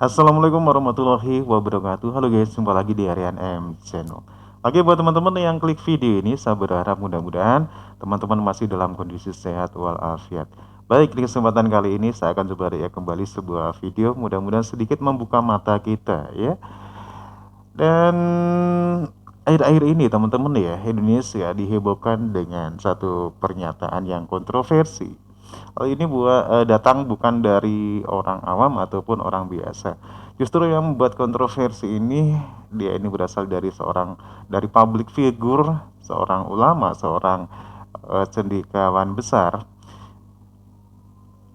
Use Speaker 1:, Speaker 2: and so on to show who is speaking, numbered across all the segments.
Speaker 1: Assalamualaikum warahmatullahi wabarakatuh. Halo guys, jumpa lagi di Aryan M Channel. Oke, buat teman-teman yang klik video ini, saya berharap mudah-mudahan teman-teman masih dalam kondisi sehat walafiat. Baik, di kesempatan kali ini saya akan coba react kembali sebuah video, mudah-mudahan sedikit membuka mata kita ya. Dan akhir-akhir ini teman-teman ya, Indonesia dihebohkan dengan satu pernyataan yang kontroversi. Hal ini datang bukan dari orang awam ataupun orang biasa. Justru yang membuat kontroversi ini, dia ini berasal dari public figure, seorang ulama, seorang cendekiawan besar,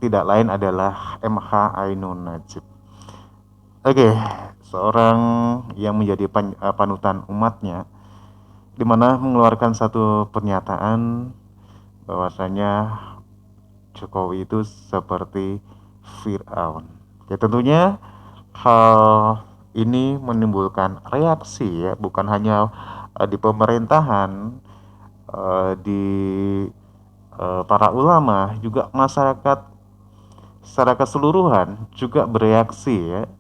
Speaker 1: tidak lain adalah MH Ainun Najib. Oke, seorang yang menjadi panutan umatnya, di mana mengeluarkan satu pernyataan bahwasanya Jokowi itu seperti Fir'aun. Ya tentunya hal ini menimbulkan reaksi ya, bukan hanya di pemerintahan, di para ulama, juga masyarakat secara keseluruhan juga bereaksi ya,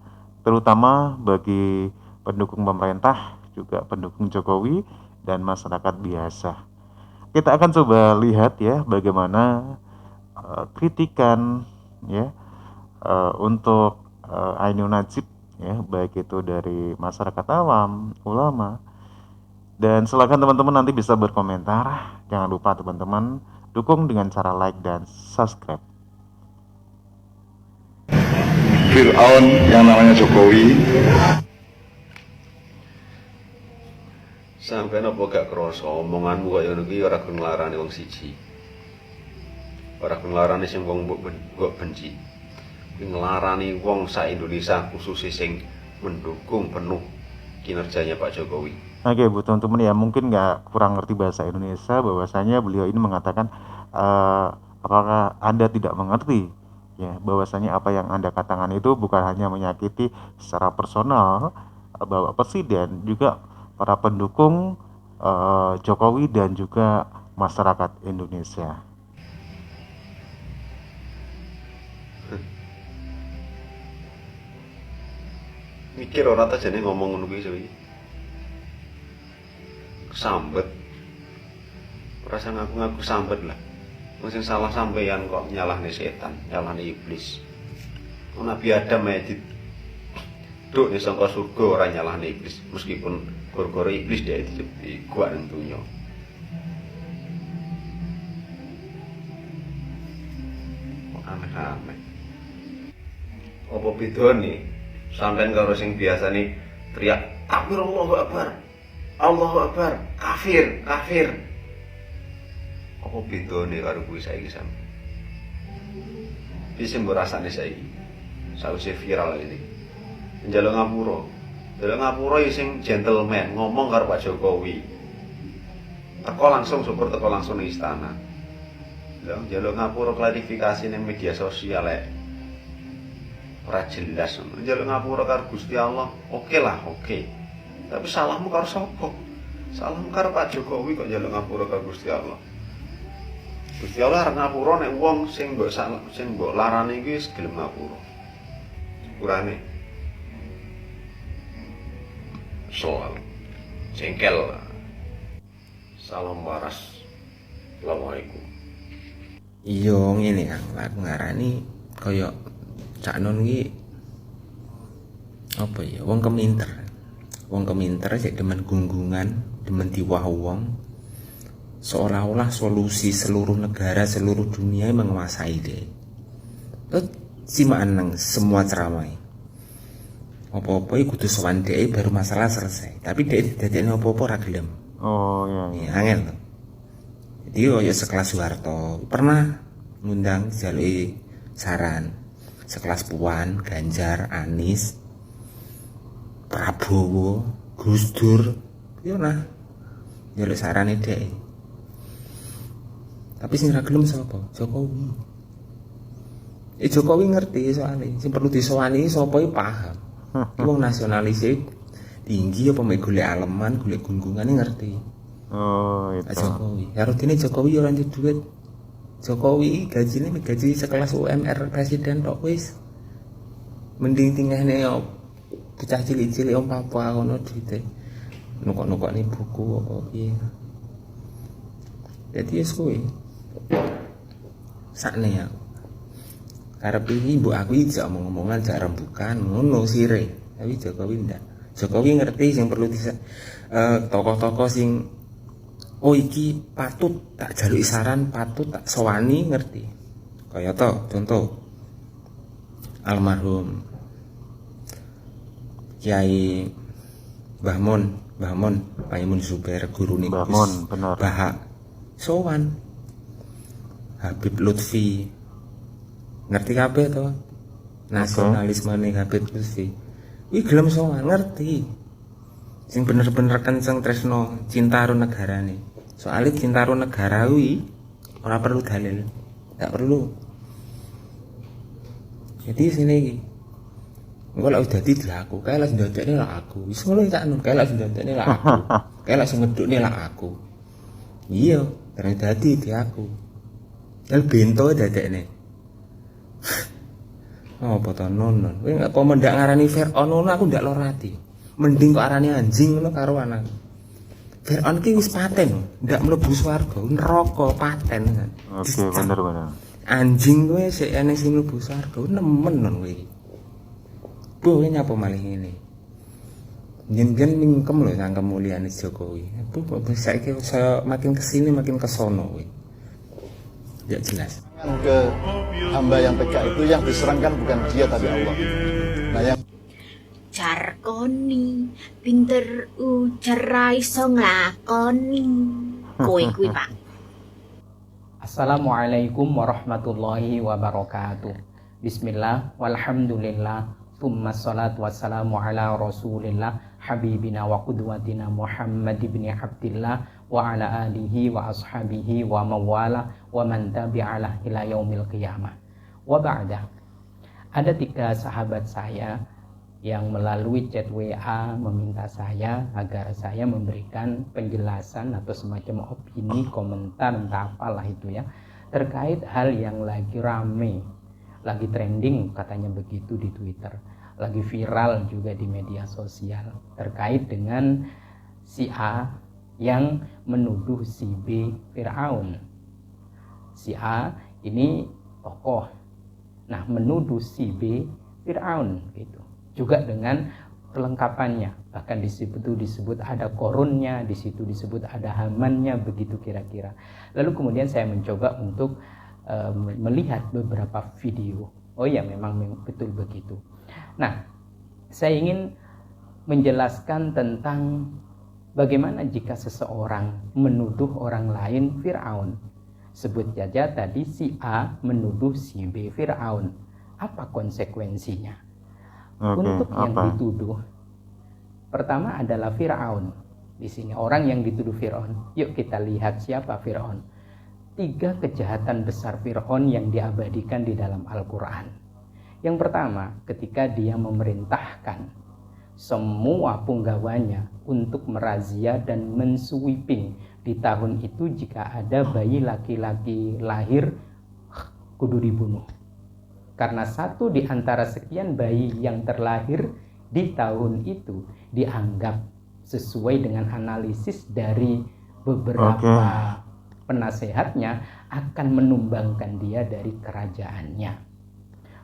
Speaker 1: terutama bagi pendukung pemerintah, juga pendukung Jokowi dan masyarakat biasa. Kita akan coba lihat ya bagaimana kritikan ya untuk Ainun Najib ya, baik itu dari masyarakat awam, ulama, dan silakan teman-teman nanti bisa berkomentar. Jangan lupa teman-teman dukung dengan cara like dan subscribe.
Speaker 2: Fir'aun yang namanya Jokowi.
Speaker 3: Sampai nopo gak kroso omonganmu kaya ngono iki ora gelem nglarani wong siji. Ora gelem nglarani sing wong mbok benci. Kuwi nglarani wong sak Indonesia khususnya sing mendukung penuh kinerjanya Pak Jokowi.
Speaker 1: Oke, buat teman-teman ya mungkin nggak kurang ngerti bahasa Indonesia, bahwasanya beliau ini mengatakan apakah Anda tidak mengerti ya bahwasanya apa yang Anda katakan itu bukan hanya menyakiti secara personal Bapak Presiden, juga para pendukung Jokowi dan juga masyarakat Indonesia.
Speaker 3: Mikir ora ta jane ngomong ngono kuwi suwi. Kesambet. Rasa ngaku-ngaku sambet lah. Wong sing salah sampeyan kok nyalahne setan, nyalahne iblis. Nabi Adam ae duduk ning sangka surga ora nyalahne iblis, meskipun gara-gara iblis dia di gua ning dunya. Aneh-aneh. Apa bedane sampean karo sing biasane teriak takbir Allahu Akbar, Allahu Akbar, kafir, kafir. Apa bedane karo kuwi saiki sampe? Iki sing mbok rasane saiki. Sause viral ini. Njaluk ngapura. Njaluk ngapura ya sing gentleman ngomong karo Pak Jokowi. Teko langsung syukur teko langsung ning istana. Lah njaluk ngapura klarifikasi ning media sosial lek ora jelas. Njaluk ngapura karo Gusti Allah, oke lah, oke. Tapi salahmu karo sapa? Salahmu karo Pak Jokowi kok njaluk ngapura karo Gusti Allah. Gusti Allah arep ngapura nek wong sing mbok larani iki wis gelem ngapura. Kurane soal jengkel. Salam waras. Assalamualaikum.
Speaker 4: Iya ngene Kang, aku ngarani kaya Cak Non iki apa ya, wong keminter. Wong keminter sik demen gunggungan, demen diwah wong. Seolah-olah solusi seluruh negara, seluruh dunia menguasai dia. Simaan nang semua ceramah. Apa-apa iku kudu sowan dhek baru masalah selesai. Tapi dhek didadekne apa-apa ora gelem.
Speaker 1: Oh iya, iya.
Speaker 4: Ya angel to. Jadi ya sekelas Soeharto pernah ngundang jaluki saran. Sekelas Puan, Ganjar, Anies, Prabowo, Gus Dur, yo nah njaluk sarane dhek. Tapi sing ra gelem sapa? Jokowi. Jokowi ngerti soalnya, sing perlu disowani sapa iki paham. Ki wong nasionalis tinggi apa mek golek aleman, golek gungungane ngerti.
Speaker 1: Oh itu.
Speaker 4: Jokowi. Ya rutine Jokowi ora njuk duit. Jokowi gajine gaji sekelas UMR presiden tok wis. Mending tinggalnya yo bocah cilik-cilik om Papua ngono duite. Nukok-nukok nih buku apa piye. Jadi wis kuwi. Sakne ya. Karep iki mbok aku iki omong-omongan jak rembukan ngono sire. Tapi Jokowi ndak. Jokowi ngerti sing perlu tokoh-tokoh sing iki patut tak jaluk saran, patut tak sowani ngerti. Kaya to contoh almarhum Kiai Mbah Mun Paimun Zubair guru nih
Speaker 1: Mbah Mun, bener.
Speaker 4: Bahak sowan Habib Lutfi ngerti kabeh to nasionalisme nih Habib Lutfi iki gelem sowan ngerti sing bener-bener kenceng tresno cinta karo negarane soalnya cinta karo negara kuwi ora perlu dalil gak perlu jadi sini iki engko lek dadi dilaku kae lek ndadekne lak aku wis ngono tak nun kae lek ndadekne lak aku kae lek ngedukne lak aku iya terus dadi di aku el bento dadekne oh foto non kowe gak kok mendak ngarani Firaun ngono aku ndak lor ati mending kok arane anjing ngono karo anak Firaun ki wis paten ndak mlebu swarga neraka paten
Speaker 1: Oke, bener.
Speaker 4: anjing kowe sik eneng sing mlebu swarga nemen non kowe iki bu ini apa malih ini jen mingkem lho sang kemuliaan Jokowi bu saiki saya makin kesini makin kesono kowe ya jelas
Speaker 2: ke hamba yang PK itu yang diserangkan bukan dia tapi Allah. Nah yang
Speaker 5: Jarkoni pinter ujar iso nglakoni kowe kuwi Pak.
Speaker 6: Assalamualaikum warahmatullahi wabarakatuh. Bismillah walhamdulillah thumma salatu wassalamu ala rasulillah habibina wa qudwatina Muhammad ibn Abdillah wa ala alihi wa ashabihi wa mawala wa man tabi'alah ila yaumil qiyamah. Wa ba'da. Ada 3 sahabat saya yang melalui chat WA meminta saya agar saya memberikan penjelasan atau semacam opini, komentar, entah apalah itu ya, terkait hal yang lagi rame, lagi trending katanya begitu di Twitter, lagi viral juga di media sosial terkait dengan si A yang menuduh si B Firaun. Si A ini tokoh, nah menuduh si B Firaun gitu. Juga dengan kelengkapannya, bahkan di situ disebut ada korunnya, di situ disebut ada hamannya, begitu kira-kira. Lalu kemudian saya mencoba untuk melihat beberapa video. Oh ya, memang betul begitu. Nah, saya ingin menjelaskan tentang bagaimana jika seseorang menuduh orang lain Firaun. Sebut saja tadi si A menuduh si B Firaun. Apa konsekuensinya? Untuk yang dituduh, pertama adalah Firaun. Di sini orang yang dituduh Firaun. Yuk kita lihat siapa Firaun. 3 kejahatan besar Firaun yang diabadikan di dalam Al-Quran. Yang pertama, ketika dia memerintahkan semua punggawanya untuk merazia dan mensweeping di tahun itu jika ada bayi laki-laki lahir kudu dibunuh. Karena 1 di antara sekian bayi yang terlahir di tahun itu dianggap sesuai dengan analisis dari beberapa penasehatnya akan menumbangkan dia dari kerajaannya.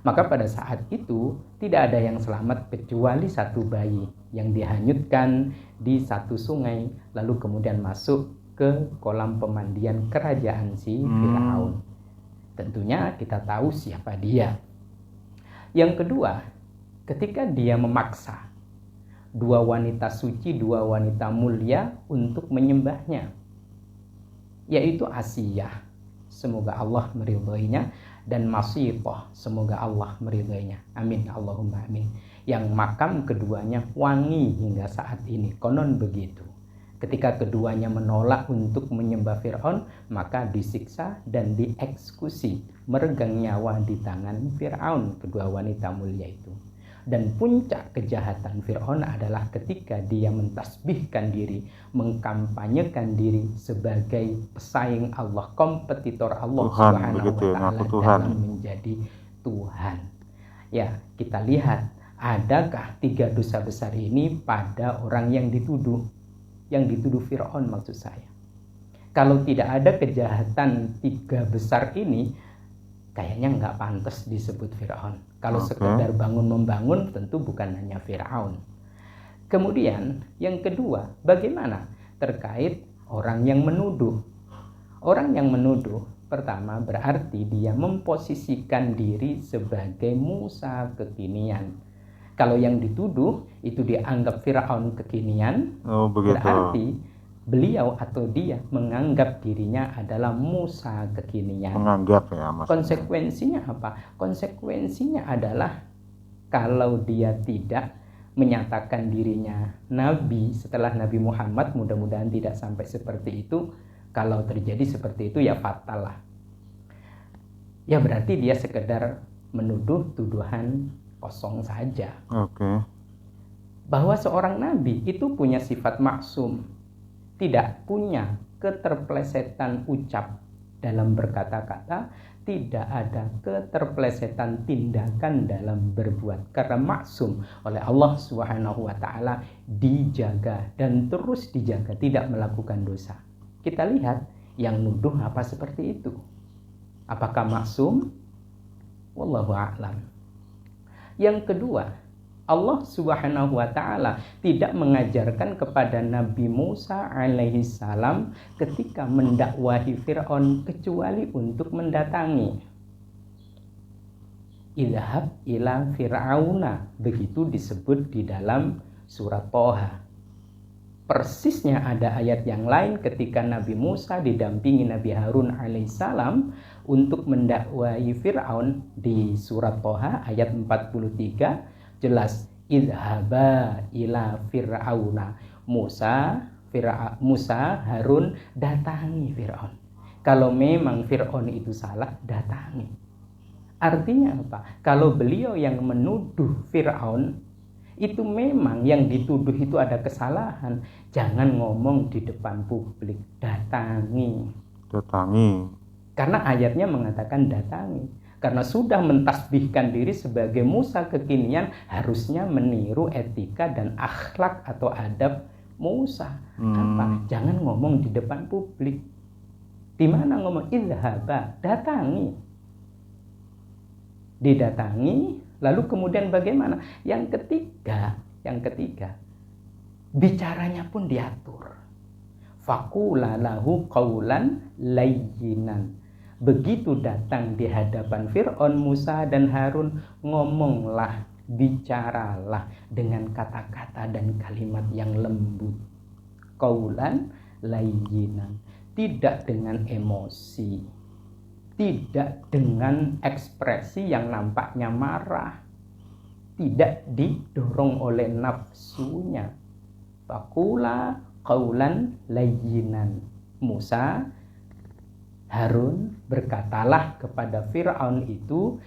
Speaker 6: Maka pada saat itu tidak ada yang selamat kecuali 1 bayi yang dihanyutkan di 1 sungai lalu kemudian masuk ke kolam pemandian kerajaan si Firaun. Tentunya kita tahu siapa dia. Yang kedua, ketika dia memaksa 2 wanita suci, 2 wanita mulia untuk menyembahnya, yaitu Asiyah, semoga Allah meridhoinya, dan Masithah, semoga Allah meridhoinya. Amin, Allahumma amin. Yang makam keduanya wangi hingga saat ini, konon begitu. Ketika keduanya menolak untuk menyembah Firaun, maka disiksa dan dieksekusi, meregang nyawa di tangan Firaun, kedua wanita mulia itu. Dan puncak kejahatan Firaun adalah ketika dia mentasbihkan diri, mengkampanyekan diri sebagai pesaing Allah, kompetitor Allah Subhanahu wa taala dalam menjadi Tuhan. Ya, kita lihat adakah 3 dosa besar ini pada orang yang dituduh Fir'aun maksud saya. Kalau tidak ada kejahatan 3 besar ini, kayaknya nggak pantas disebut Fir'aun. Kalau sekedar bangun-membangun, tentu bukan hanya Fir'aun. Kemudian yang kedua, bagaimana terkait orang yang menuduh? Orang yang menuduh, pertama berarti dia memposisikan diri sebagai Musa kekinian. Kalau yang dituduh itu dianggap Fir'aun kekinian, berarti beliau atau dia menganggap dirinya adalah Musa kekinian.
Speaker 1: Menganggap ya maksudnya.
Speaker 6: Konsekuensinya apa? Konsekuensinya adalah kalau dia tidak menyatakan dirinya Nabi setelah Nabi Muhammad, mudah-mudahan tidak sampai seperti itu. Kalau terjadi seperti itu ya fatal lah. Ya berarti dia sekedar menuduh tuduhan kosong saja. Bahwa seorang nabi itu punya sifat maksum, tidak punya keterplesetan ucap dalam berkata-kata, tidak ada keterplesetan tindakan dalam berbuat, karena maksum oleh Allah Subhanahu wa taala, dijaga dan terus dijaga tidak melakukan dosa. Kita lihat yang nuduh apa seperti itu. Apakah maksum? Wallahu a'lam. Yang kedua, Allah Subhanahu wa taala tidak mengajarkan kepada Nabi Musa alaihi salam ketika mendakwahi Fir'aun kecuali untuk mendatangi. Idhab ila fir'auna, begitu disebut di dalam surat Thaha. Persisnya ada ayat yang lain ketika Nabi Musa didampingi Nabi Harun alaihissalam untuk mendakwahi Fir'aun di surat Thaha ayat 43, jelas idhaba ila fir'auna, Musa Harun datangi Fir'aun. Kalau memang Fir'aun itu salah, datangi. Artinya apa? Kalau beliau yang menuduh Fir'aun itu memang yang dituduh itu ada kesalahan, jangan ngomong di depan publik, datangi. Karena ayatnya mengatakan datangi. Karena sudah mentasbihkan diri sebagai Musa kekinian, harusnya meniru etika dan akhlak atau adab Musa. Apa? Jangan ngomong di depan publik. Di mana ngomong? Idhaba, datangi. Didatangi. Lalu kemudian bagaimana? Yang ketiga, bicaranya pun diatur. Faqula lahu qawlan layyinan. Begitu datang di hadapan Fir'aun, Musa dan Harun, ngomonglah, bicaralah dengan kata-kata dan kalimat yang lembut. Qawlan layyinan, tidak dengan emosi. Tidak dengan ekspresi yang nampaknya marah, tidak didorong oleh nafsunya. Faqula qaulan layyinan. Musa, Harun, berkatalah kepada Fir'aun itu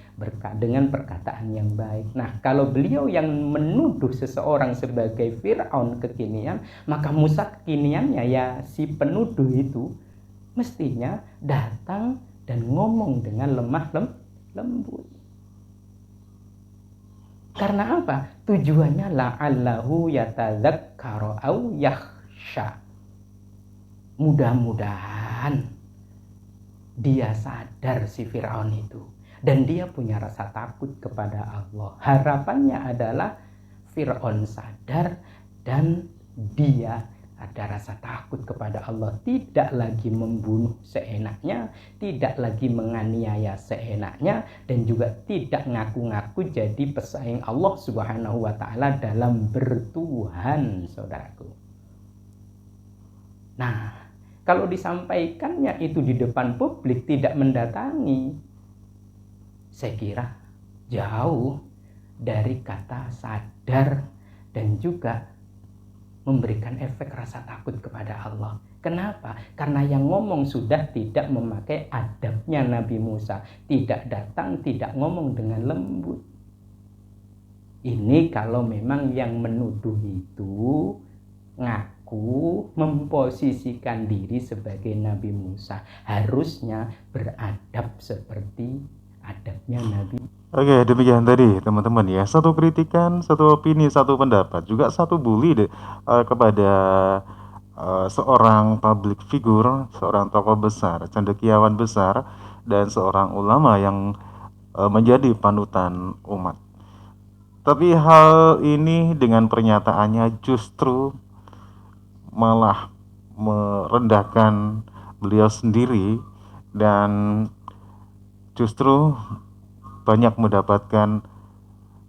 Speaker 6: dengan perkataan yang baik. Nah, kalau beliau yang menuduh seseorang sebagai Fir'aun kekinian, maka Musa kekiniannya ya si penuduh itu mestinya datang dan ngomong dengan lemah lembut. Karena apa? Tujuannya la'allahu yatadzakkaru au yakhsha. Mudah-mudahan dia sadar si Fir'aun itu dan dia punya rasa takut kepada Allah. Harapannya adalah Fir'aun sadar dan dia ada rasa takut kepada Allah, tidak lagi membunuh seenaknya, tidak lagi menganiaya seenaknya, dan juga tidak ngaku-ngaku jadi pesaing Allah Subhanahu wa taala dalam bertuhan, saudaraku. Nah, kalau disampaikannya itu di depan publik, tidak mendatangi, saya kira jauh dari kata sadar dan juga memberikan efek rasa takut kepada Allah. Kenapa? Karena yang ngomong sudah tidak memakai adabnya Nabi Musa. Tidak datang, tidak ngomong dengan lembut. Ini kalau memang yang menuduh itu ngaku memposisikan diri sebagai Nabi Musa. Harusnya beradab seperti adabnya Nabi
Speaker 1: Oke, demikian tadi teman-teman ya. Satu kritikan, satu opini, satu pendapat, juga satu bully kepada seorang public figure, seorang tokoh besar, cendekiawan besar, dan seorang ulama yang menjadi panutan umat. Tapi hal ini dengan pernyataannya justru malah merendahkan beliau sendiri dan justru banyak mendapatkan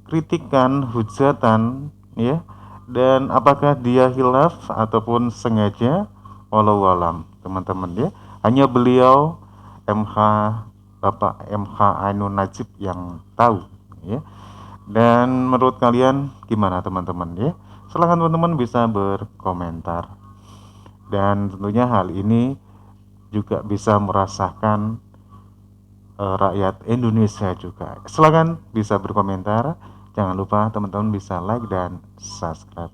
Speaker 1: kritikan, hujatan, ya. Dan apakah dia hilaf ataupun sengaja, walau alam, teman-teman ya. Hanya beliau MH Bapak MH Ainun Najib yang tahu, ya. Dan menurut kalian gimana teman-teman ya? Silahkan teman-teman bisa berkomentar. Dan tentunya hal ini juga bisa merasakan rakyat Indonesia juga. Silahkan bisa berkomentar. Jangan lupa teman-teman bisa like dan subscribe.